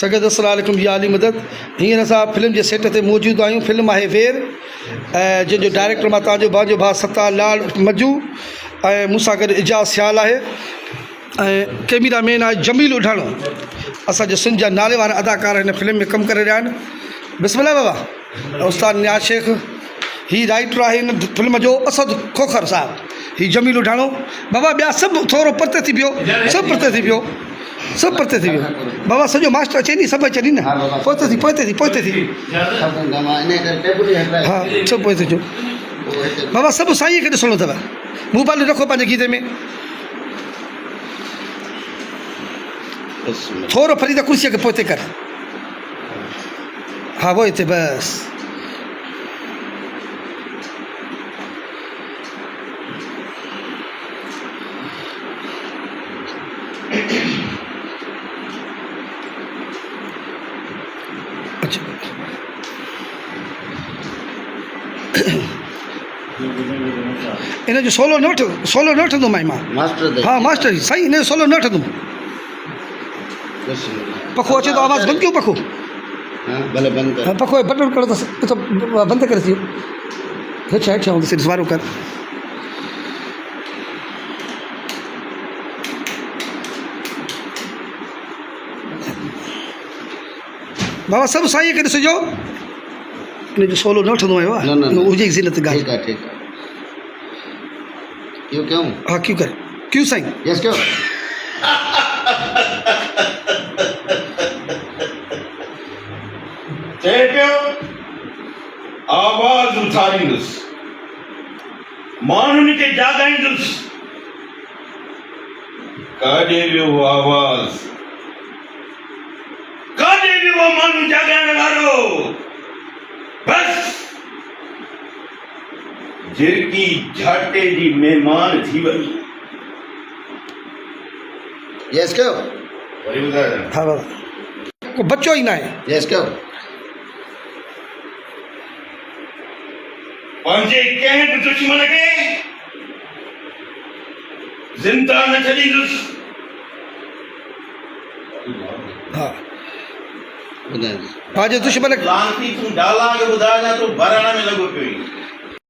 सगद अस्सलाम या अली मदद। हींअर असां फिल्म जे सेट ते मौजूदु आहियूं। फिल्म आहे वेर, जंहिंजो डायरेक्टर मां तव्हांजो भाउ सत्तार लाल मज्जू ऐं मूंसां गॾु इजाज़ सियाल आहे ऐं कैमरामैन आहे जमील उढाणो। असांजे सिंध जा नाले वारा अदाकार हिन फिल्म में कमु करे रहिया आहिनि। बिस्मिल्लाह बाबा। उस्ताद नियाज़ शेख ही राइटर आहे हिन फिल्म जो, असद खोखर साहब, ही जमील उढाणो। बाबा ॿिया सभु थोरो परते थी पियो, सभु परते थी पियो, सभु परते थी वियो। बाबा सॼो मास्टर अचे नी, सभु अचे नी न, पोइते थी हा सभु पोइ अचो। बाबा सभु साईं खे ॾिसणो अथव। मोबाइल रखो पंहिंजे गीदे में, थोरो फरीदा कुर्सीअ खे पोइते कर। हा वो हिते बसि। अच्छा इन जो सोलो न वठंदुमि मां। हाँ मास्टर जी साईं, इन जो सोलो न वठंदुमि। पखो अचे तो आवाज़ बंदि कयो पखो। भले बंद कर। पखो बटन करो तो बंदि करे थी हेठि हेठि आऊं सिर्फ वारो कर। बाबा सभु साईं खे ॾिसिजो। इन जो सोलो न वठंदो आहियो, हुजे ज़िनत ॻाल्हि। ठीक है ठीक है। क्यों हाँ क्यों कर, क्यों साईं? यस क्यों। चए पियो आवाज़ उथारींदुसि, माण्हुनि खे जाॻाईंदुसि। काॾे वियो आवाज़, काॾे वियो माण्हू जाॻाइण वारो? बसि झिरकी झाटे जी महिमान थी वई। यस क्यों। वरी ॿुधाए। हाँ बाबा को बच्चो ही ना है। यस क्यों। पंहिंजे कंहिं बि दुश्मन खे ज़िंदा न छॾींदुसि। हाँ पंहिंजे दुश्मन लानती तूं डाला खे ॿुधाइजां तो भरण में लॻो पियो।